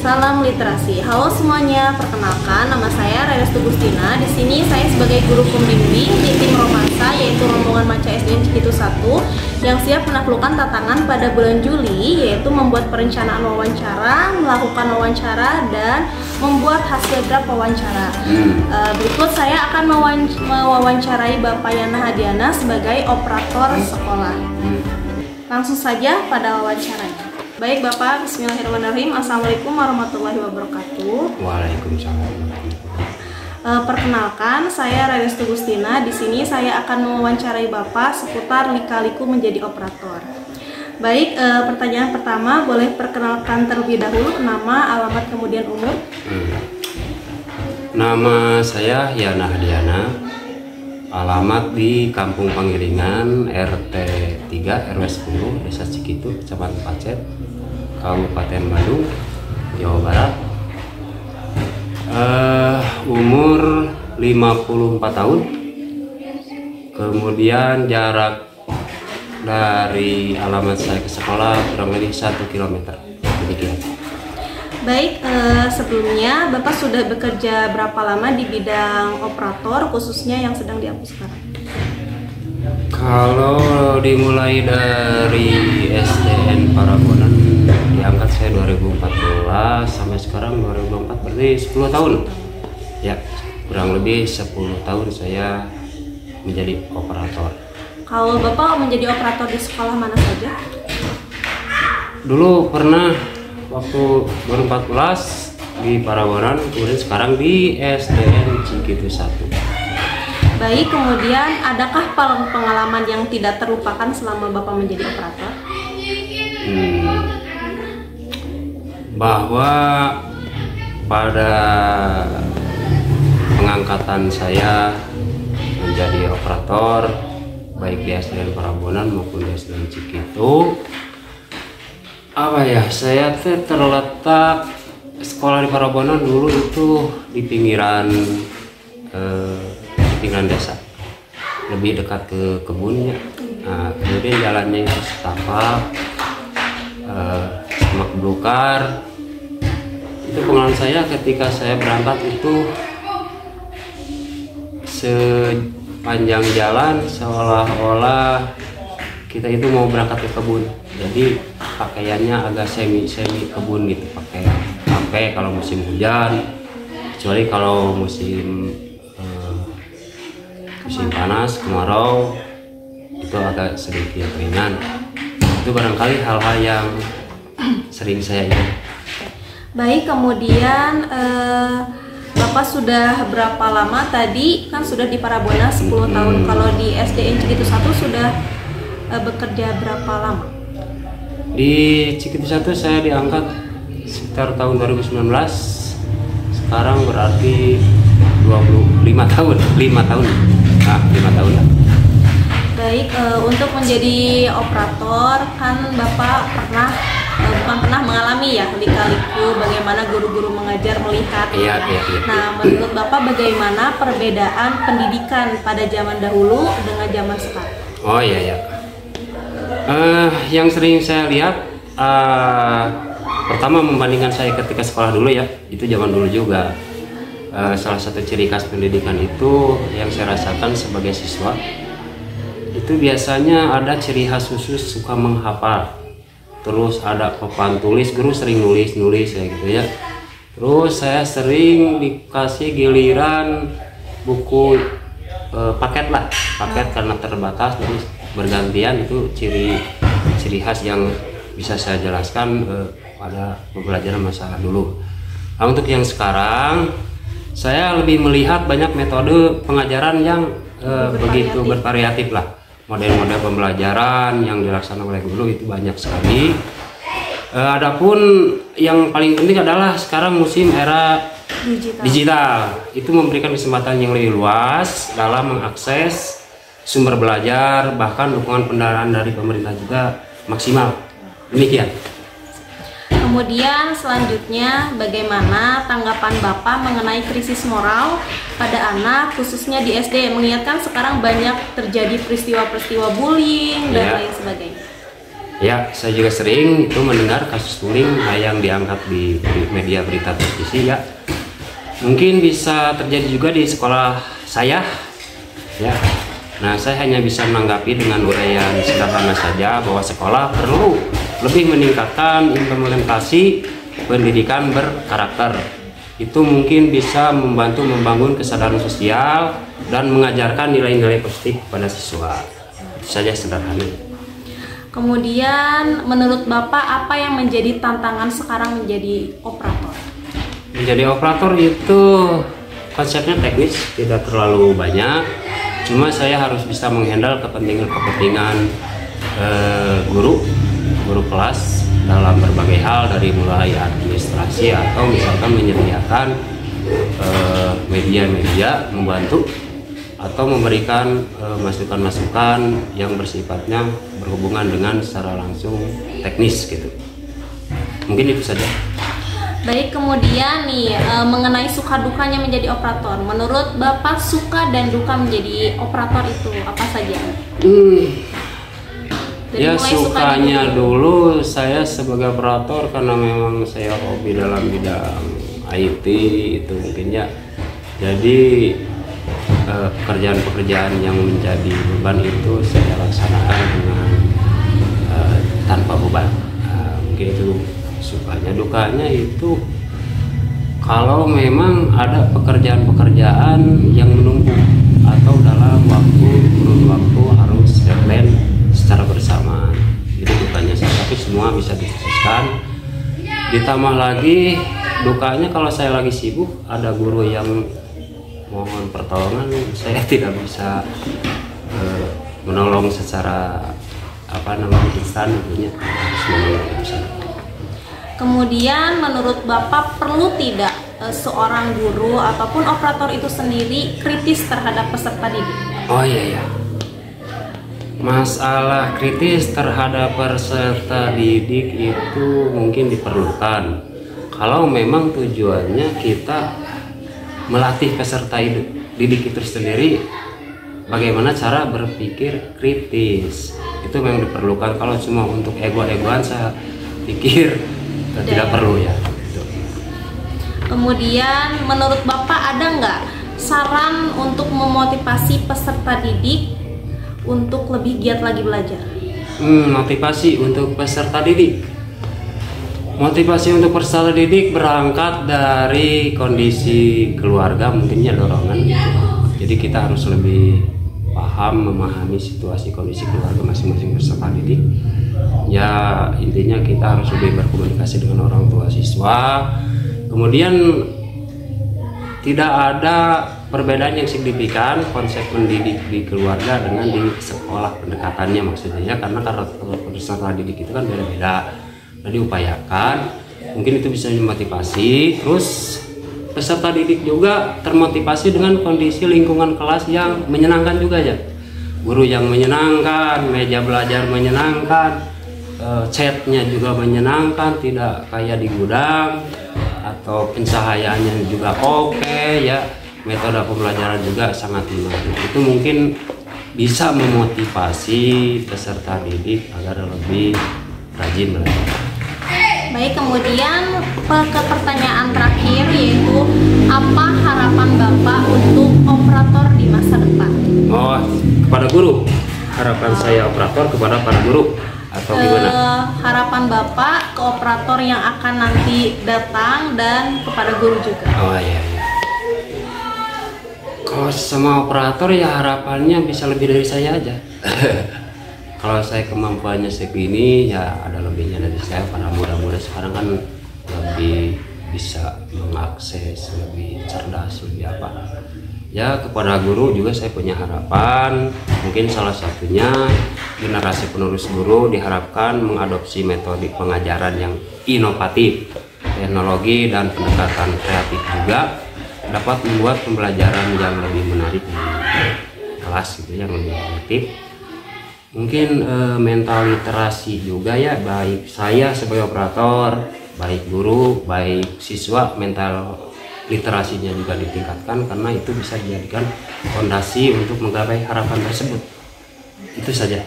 Salam literasi. Halo semuanya, perkenalkan nama saya Redes Tugustina. Di sini saya sebagai guru pembimbing di tim romansa yaitu rombongan Maca SDN Cikitu 1 yang siap menaklukkan tantangan pada bulan Juli, yaitu membuat perencanaan wawancara, melakukan wawancara, dan membuat hasil draft wawancara. Berikut saya akan mewawancarai Bapak Yana Hadiana sebagai operator sekolah. Langsung saja pada wawancaranya. Baik Bapak, bismillahirrahmanirrahim. Assalamualaikum warahmatullahi wabarakatuh. Waalaikumsalam. Perkenalkan, saya Redes Tugustina. Di sini saya akan mewawancarai Bapak seputar lika-liku menjadi operator. Baik, pertanyaan pertama, boleh perkenalkan terlebih dahulu nama, alamat, kemudian umur? Nama saya Yana Hadiana. Alamat di Kampung Pangiringan, RT 3 RW 10, Desa Cikitu, Kecamatan Pacet, Kabupaten Bandung, Jawa Barat. Umur 54 tahun. Kemudian jarak dari alamat saya ke sekolah kurang lebih 1 km. Demikian. Baik, sebelumnya Bapak sudah bekerja berapa lama di bidang operator, khususnya yang sedang diampu sekarang? Kalau dimulai dari SDN Parabonan, diangkat saya 2014 sampai sekarang 2024, berarti 10 tahun. Ya, kurang lebih 10 tahun saya menjadi operator. Kalau Bapak menjadi operator di sekolah mana saja? Dulu pernah waktu 2014 di Parabonan, kemudian sekarang di SDN Cikitu 1. Baik, kemudian adakah pengalaman yang tidak terlupakan selama Bapak menjadi operator? Bahwa pada pengangkatan saya menjadi operator baik di SDN Parabonan maupun di SDN Cikitu, saya terletak sekolah di Parabonan dulu itu di pinggiran desa, lebih dekat ke kebunnya. Kemudian jalannya itu setapak, semak belukar. Itu pengalaman saya ketika saya berangkat itu sepanjang jalan seolah-olah kita itu mau berangkat ke kebun. Jadi pakaiannya agak semi kebun gitu, pakai kalau musim hujan, kecuali kalau musim panas, kemarau itu agak sedikit ringan. Itu barangkali hal-hal yang sering saya ingat. Baik, kemudian Bapak sudah berapa lama tadi? Kan sudah di Parabonan 10 tahun. Kalau di SDN Cikitu 1 sudah bekerja berapa lama? Di Cikitu 1 saya diangkat sekitar tahun 2019. Sekarang berarti 25 tahun. 5 tahun. 5 tahun lah. Baik, untuk menjadi operator kan Bapak bukan pernah mengalami ya lika-liku bagaimana guru-guru mengajar melihat. Iya. Nah, menurut Bapak bagaimana perbedaan pendidikan pada zaman dahulu dengan zaman sekarang? Oh iya. Yang sering saya lihat, pertama membandingkan saya ketika sekolah dulu ya, itu zaman dulu juga. Salah satu ciri khas pendidikan itu yang saya rasakan sebagai siswa, itu biasanya ada ciri khas khusus suka menghafal. Terus ada papan tulis, guru sering nulis ya gitu ya. Terus saya sering dikasih giliran buku paket karena terbatas, jadi bergantian. Itu ciri khas yang bisa saya jelaskan pada pembelajaran masa dulu. Nah, untuk yang sekarang saya lebih melihat banyak metode pengajaran yang begitu bervariatif lah. Model-model pembelajaran yang dilaksanakan oleh guru itu banyak sekali. Adapun yang paling penting adalah sekarang musim era digital. Itu memberikan kesempatan yang lebih luas dalam mengakses sumber belajar, bahkan dukungan pendanaan dari pemerintah juga maksimal. Demikian. Kemudian selanjutnya bagaimana tanggapan Bapak mengenai krisis moral pada anak khususnya di SD, mengingatkan sekarang banyak terjadi peristiwa-peristiwa bullying dan lain sebagainya. Ya, saya juga sering itu mendengar kasus turing yang diangkat di media berita televisi ya. Mungkin bisa terjadi juga di sekolah saya ya. Nah, saya hanya bisa menanggapi dengan uraian sederhana saja bahwa sekolah perlu lebih meningkatkan implementasi pendidikan berkarakter. Itu mungkin bisa membantu membangun kesadaran sosial dan mengajarkan nilai-nilai positif pada siswa. Itu saja sederhana. Kemudian menurut Bapak apa yang menjadi tantangan sekarang menjadi operator? Menjadi operator itu konsepnya teknis, tidak terlalu banyak. Cuma saya harus bisa menghandle kepentingan-kepentingan guru kelas dalam berbagai hal, dari mulai administrasi atau misalkan menyediakan media-media membantu atau memberikan masukan-masukan yang bersifatnya berhubungan dengan secara langsung teknis gitu. Mungkin itu saja. Baik, kemudian nih mengenai suka dukanya menjadi operator. Menurut Bapak suka dan duka menjadi operator itu apa saja? Ya, sukanya dulu saya sebagai operator karena memang saya hobi dalam bidang IT itu mungkin ya. Jadi pekerjaan-pekerjaan yang menjadi beban itu saya laksanakan dengan tanpa beban. Mungkin itu sukanya. Dukanya itu kalau memang ada pekerjaan-pekerjaan yang menumpuk atau dalam kurun waktu harus deadline secara bersamaan, itu dukanya saya. Tapi semua bisa diselesaikan. Ditambah lagi dukanya kalau saya lagi sibuk, ada guru yang mohon pertolongan, saya tidak bisa menolong secara instan, harus menolong itu. Kemudian menurut Bapak perlu tidak seorang guru ataupun operator itu sendiri kritis terhadap peserta didik? Oh iya ya, masalah kritis terhadap peserta didik itu mungkin diperlukan kalau memang tujuannya kita melatih peserta didik itu sendiri bagaimana cara berpikir kritis. Itu memang diperlukan. Kalau cuma untuk ego-egoan saya pikir tidak perlu ya gitu. Kemudian menurut Bapak ada nggak saran untuk memotivasi peserta didik untuk lebih giat lagi belajar? Motivasi untuk peserta didik. Motivasi untuk peserta didik berangkat dari kondisi keluarga, mungkinnya dorongan gitu. Jadi kita harus lebih paham, memahami situasi kondisi keluarga masing-masing peserta didik. Ya intinya kita harus lebih berkomunikasi dengan orang tua siswa. Kemudian tidak ada perbedaan yang signifikan konsep mendidik di keluarga dengan di sekolah pendekatannya maksudnya, karena peserta didik itu kan beda-beda. Diupayakan, mungkin itu bisa memotivasi. Terus peserta didik juga termotivasi dengan kondisi lingkungan kelas yang menyenangkan juga ya, guru yang menyenangkan, meja belajar menyenangkan, chatnya juga menyenangkan, tidak kayak di gudang, atau pencahayaannya juga oke ya, metode pembelajaran juga sangat menarik. Itu mungkin bisa memotivasi peserta didik agar lebih rajin belajar. Baik, kemudian ke pertanyaan terakhir, yaitu apa harapan Bapak untuk operator di masa depan? Oh, kepada guru. Harapan saya operator kepada para guru atau gimana? Harapan Bapak ke operator yang akan nanti datang dan kepada guru juga. Oh iya. Kalau sama operator ya harapannya bisa lebih dari saya aja. Kalau saya kemampuannya segini ya ada lebihnya dari saya. Para muda-muda sekarang kan lebih bisa mengakses, lebih cerdas, lebih apa. Ya kepada guru juga saya punya harapan. Mungkin salah satunya generasi penerus guru diharapkan mengadopsi metode pengajaran yang inovatif, teknologi dan pendekatan kreatif juga dapat membuat pembelajaran yang lebih menarik di kelas gitu, yang lebih kreatif. Mungkin mental literasi juga ya, baik saya sebagai operator, baik guru, baik siswa, mental literasinya juga ditingkatkan karena itu bisa dijadikan fondasi untuk menggapai harapan tersebut. Itu saja.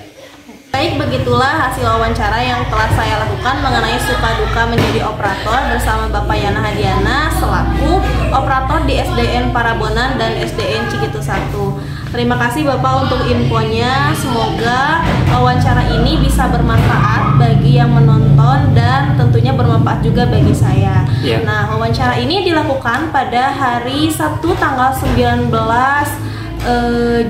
Baik, begitulah hasil wawancara yang telah saya lakukan mengenai suka duka menjadi operator bersama Bapak Yana Hadiana selaku operator di SDN Parabonan dan SDN Cikitu 1. Terima kasih Bapak untuk infonya. Semoga wawancara ini bisa bermanfaat bagi yang menonton dan tentunya bermanfaat juga bagi saya. Nah, wawancara ini dilakukan pada hari Sabtu tanggal 19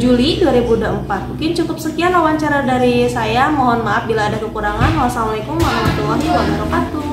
Juli 2024. Mungkin cukup sekian wawancara dari saya. Mohon maaf bila ada kekurangan. Wassalamualaikum warahmatullahi wabarakatuh.